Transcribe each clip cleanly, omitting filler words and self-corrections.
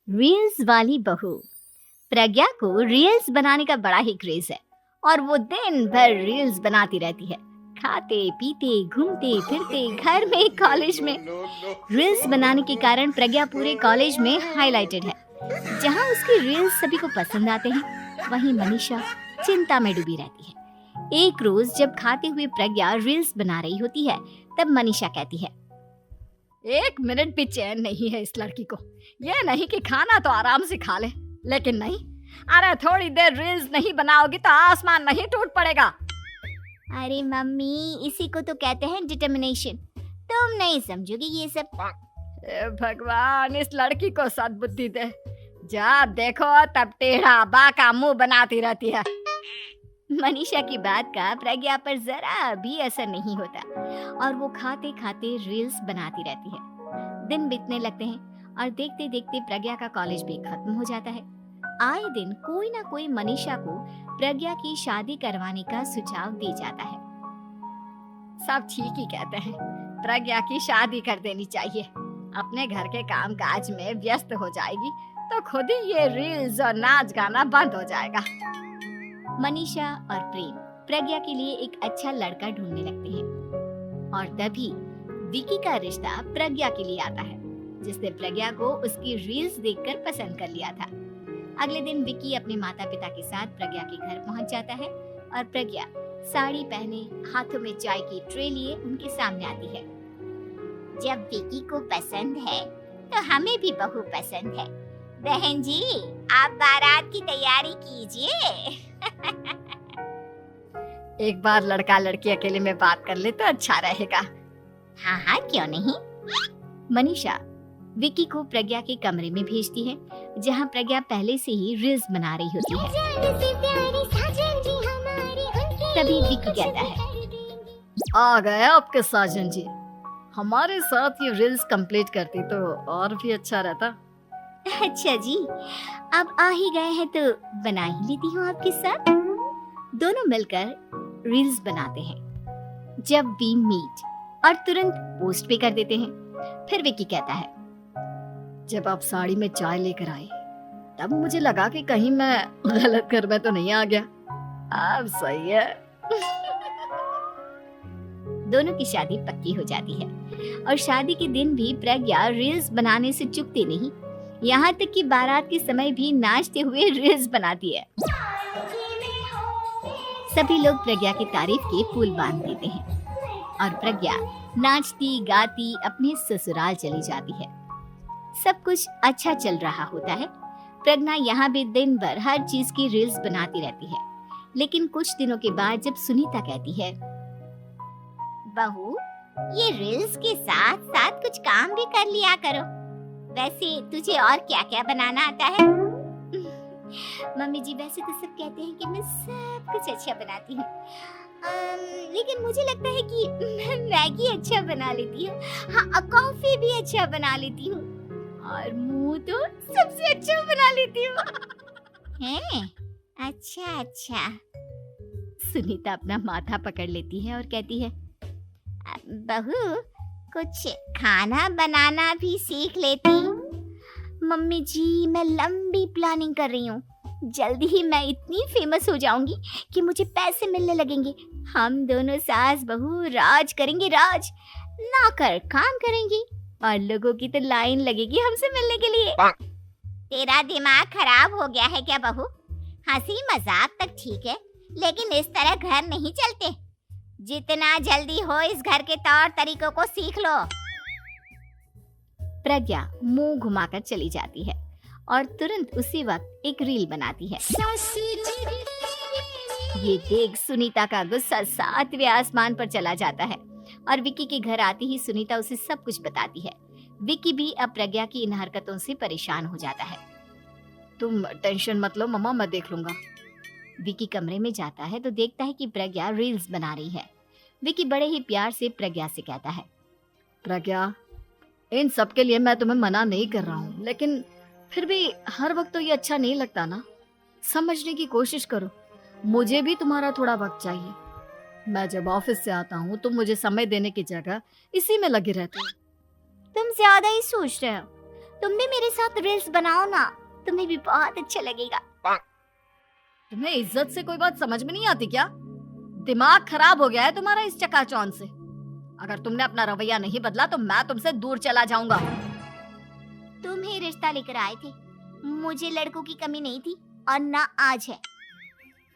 Reels वाली बहू। प्रज्ञा को रील्स बनाने का बड़ा ही क्रेज है और वो दिन भर रील्स बनाती रहती है। खाते पीते घूमते फिरते घर में कॉलेज में रील्स बनाने के कारण प्रज्ञा पूरे कॉलेज में हाईलाइटेड है। जहां उसकी रील्स सभी को पसंद आते हैं, वहीं मनीषा चिंता में डूबी रहती है। एक रोज जब खाते हुए प्रज्ञा रील्स बना रही होती है, तब मनीषा कहती है, एक मिनट भी चैन नहीं है इस लड़की को। ये नहीं कि खाना तो आराम से खा ले, लेकिन नहीं, अरे थोड़ी देर रील्स नहीं बनाओगी तो आसमान नहीं टूट पड़ेगा। अरे मम्मी, इसी को तो कहते हैं डिटर्मिनेशन। तुम नहीं समझोगी ये सब। भगवान, इस लड़की को सद्बुद्धि दे। जब देखो तब टेढ़ा बाका मुंह बनाती रहती है। मनीषा की बात का प्रज्ञा पर जरा भी असर नहीं होता और वो खाते खाते रील्स बनाती रहती है। दिन बीतने लगते हैं और देखते देखते प्रज्ञा का कॉलेज भी खत्म हो जाता है। आए दिन कोई ना कोई मनीषा को प्रज्ञा की शादी करवाने का सुझाव दे जाता है। सब ठीक ही कहते हैं, प्रज्ञा की शादी कर देनी चाहिए। अपने घर के काम काज में व्यस्त हो जाएगी तो खुद ही ये रील्स और नाच गाना बंद हो जाएगा। मनीषा और प्रेम प्रज्ञा के लिए एक अच्छा लड़का ढूंढने लगते हैं और तभी विकी का रिश्ता प्रज्ञा के लिए आता है, जिसने प्रज्ञा को उसकी रील्स देखकर पसंद कर लिया था। अगले दिन विकी अपने माता पिता के साथ प्रज्ञा के घर पहुंच जाता है और प्रज्ञा साड़ी पहने हाथों में चाय की ट्रे लिए उनके सामने आती है। जब विकी को पसंद है तो हमें भी बहू पसंद है। बहन जी, आप बारात की तैयारी कीजिए। एक बार लड़का लड़की अकेले में बात कर ले तो अच्छा रहेगा। हाँ हाँ, क्यों नहीं। मनीषा विकी को प्रज्ञा के कमरे में भेजती है, जहाँ प्रज्ञा पहले से ही रील्स बना रही होती है। तभी विकी कहता है, आ गए आपके साजन जी। हमारे साथ ये रील्स कंप्लीट करती तो और भी अच्छा रहता। अच्छा जी, अब आ ही गए हैं तो बना ही लेती हूँ आपके साथ। दोनों मिलकर रील्स बनाते हैं। जब वी मीट और तुरंत पोस्ट भी कर देते हैं। फिर विकी कहता है, जब आप साड़ी में चाय लेकर आई तब मुझे लगा कि कहीं मैं गलत घर में तो नहीं आ गया। अब सही है। दोनों की शादी पक्की हो जाती है और शादी के दिन भी प्रज्ञा रील्स बनाने से चूकती नहीं। यहाँ तक कि बारात के समय भी नाचते हुए रील्स बनाती है। सभी लोग प्रज्ञा की तारीफ के पुल बांध देते हैं और प्रज्ञा नाचती गाती अपने ससुराल चली जाती है। सब कुछ अच्छा चल रहा होता है। प्रज्ञा यहाँ भी दिन भर हर चीज की रील्स बनाती रहती है। लेकिन कुछ दिनों के बाद जब सुनीता कहती है, बहू, ये रील्स के साथ साथ कुछ काम भी कर लिया करो। वैसे तुझे और क्या क्या बनाना आता है? मम्मी जी, वैसे तो सब कहते हैं कि मैं सब कुछ अच्छा बनाती हूँ, लेकिन मुझे लगता है कि मैं मैगी अच्छा बना लेती हूँ। हाँ, कॉफी भी अच्छा बना लेती हूँ और मुंह तो सबसे अच्छा बना लेती हूँ। हैं? अच्छा अच्छा। सुनीता अपना माथा पकड़ लेती है और कहती है, बहू, कुछ खाना बनाना भी सीख लेती। मम्मी जी, मैं लंबी प्लानिंग कर रही हूँ। जल्दी ही मैं इतनी फेमस हो जाऊंगी कि मुझे पैसे मिलने लगेंगे। हम दोनों सास बहू राज करेंगे, राज ना कर काम करेंगी और लोगों की तो लाइन लगेगी हमसे मिलने के लिए। तेरा दिमाग खराब हो गया है क्या बहू? हंसी मजाक तक ठीक है, लेकिन इस तरह घर नहीं चलते। जितना जल्दी हो इस घर के तौर तरीकों को सीख लो। प्रज्ञा मुंह घुमाकर चली जाती है और तुरंत उसी वक्त एक रील बनाती है। ये देख सुनीता का गुस्सा 7वें आसमान पर चला जाता है और विकी के घर आती ही सुनीता उसे सब कुछ बताती है। विकी भी अब प्रज्ञा की इन हरकतों से परेशान हो जाता है। तुम टेंशन मत लो मम्मा, मैं देख लूंगा। विकी कमरे में जाता है तो देखता है कि प्रज्ञा रील्स बना रही है। विकी बड़े ही प्यार से प्रज्ञा से कहता है, प्रज्ञा, इन सब के लिए मैं तुम्हें मना नहीं कर रहा हूँ, लेकिन फिर भी हर वक्त तो ये अच्छा नहीं लगता ना। समझने की कोशिश करो, मुझे भी तुम्हारा थोड़ा वक्त चाहिए। मैं जब ऑफिस से आता हूँ तो मुझे समय देने की जगह इसी में लगे रहते हो। तुम ज्यादा ही सोच रहे हो। तुम भी मेरे साथ रील्स बनाओ ना, तुम्हें भी बहुत अच्छा लगेगा। तुम्हें इज्जत से कोई बात समझ में नहीं आती क्या? दिमाग खराब हो गया है तुम्हारा इस चकाचौंध से। अगर तुमने अपना रवैया नहीं बदला तो मैं तुमसे दूर चला जाऊंगा। तुम ही रिश्ता लेकर आए थे, मुझे लड़कों की कमी नहीं थी और ना आज है।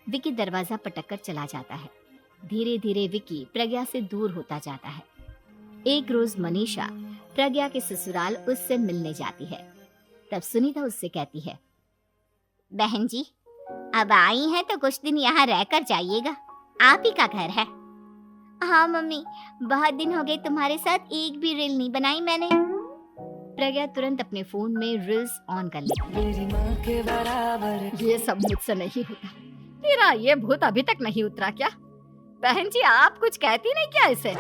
विकी दरवाजा पटक कर चला जाता है। धीरे धीरे विकी प्रज्ञा से दूर होता जाता है। एक रोज मनीषा प्रज्ञा के ससुराल उससे मिलने जाती है। तब सुनीता उससे कहती है, बहन जी अब आई हैं तो कुछ दिन यहाँ रहकर जाइएगा, आप ही का घर है। हाँ मम्मी, बहुत दिन हो गए तुम्हारे साथ एक भी रील नहीं बनाई मैंने। प्रज्ञा तुरंत अपने फोन में रील्स ऑन कर लेती। ये सब मुझसे नहीं होता। तेरा ये भूत अभी तक नहीं उतरा क्या? बहन जी आप कुछ कहती नहीं क्या इसे?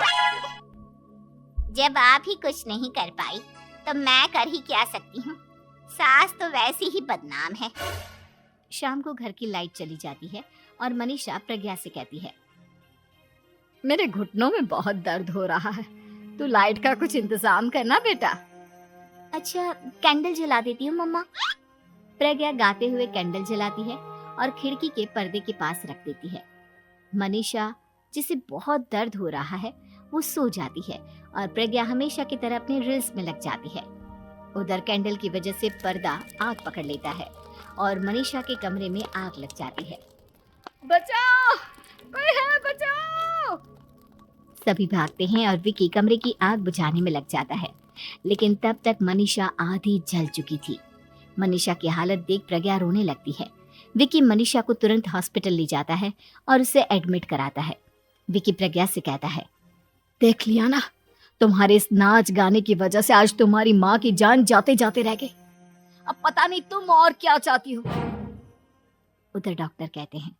जब आप ही कुछ नहीं कर पाई तो मैं कर ही क्या सकती हूँ, सास तो वैसे ही बदनाम है। शाम को घर की लाइट चली जाती है और मनीषा प्रज्ञा से कहती है, मेरे घुटनों में बहुत दर्द हो रहा है, तू लाइट का कुछ इंतजाम करना बेटा। अच्छा कैंडल जला देती हूँ मम्मा। प्रज्ञा गाते हुए कैंडल जलाती है और खिड़की के पर्दे के पास रख देती है। मनीषा जिसे बहुत दर्द हो रहा है वो सो जाती है और प्रज्ञा हमेशा की तरह अपने रील्स में लग जाती है। उधर कैंडल की वजह से पर्दा आग पकड़ लेता है और मनीषा के कमरे में आग लग जाती है। बचाओ, कोई है बचाओ। सभी भागते हैं और विकी कमरे की आग बुझाने में लग जाता है, लेकिन तब तक मनीषा आधी जल चुकी थी। मनीषा की हालत देख प्रज्ञा रोने लगती है। विकी मनीषा को तुरंत हॉस्पिटल ले जाता है और उसे एडमिट कराता है। विकी प्रज्ञा से कहता है, देख लिया ना, तुम्हारे इस नाच गाने की वजह से आज तुम्हारी माँ की जान जाते जाते रह गई। अब पता नहीं तुम और क्या चाहती हो। उधर डॉक्टर कहते हैं,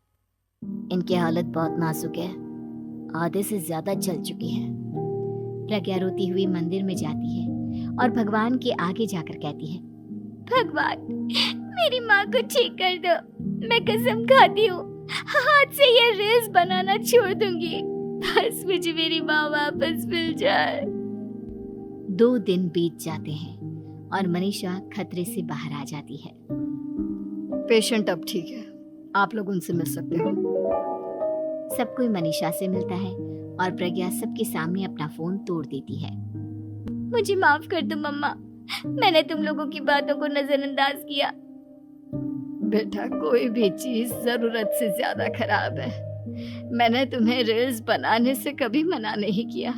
इनकी हालत बहुत नाजुक है, आधे से ज्यादा जल चुकी है। प्रज्ञा रोती हुई मंदिर में जाती है और भगवान के आगे जाकर कहती है, भगवान मेरी माँ को ठीक कर दो, मैं कसम खाती हूँ हाथ से ये रील्स बनाना छोड़ दूंगी, बस मुझे मेरी माँ वापस मिल जाए। 2 दिन बीत जाते हैं और मनीषा खतरे से बाहर आ जाती है। पेशेंट अब ठीक है, आप लोग उनसे मिल सकते हो। सब कोई मनीषा से मिलता है और प्रज्ञा सबके सामने अपना फोन तोड़ देती है। मुझे माफ कर दो मम्मा, मैंने तुम लोगों की बातों को नजरअंदाज किया। बेटा कोई भी चीज जरूरत से ज्यादा खराब है। मैंने तुम्हें रील्स बनाने से कभी मना नहीं किया,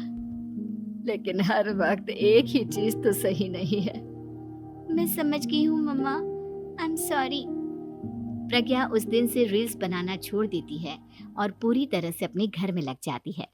लेकिन हर वक्त एक ही चीज तो सही नहीं है। मैं समझ गई हूँ मम्मा, आई एम सॉरी। प्रज्ञा उस दिन से रील्स बनाना छोड़ देती है और पूरी तरह से अपने घर में लग जाती है।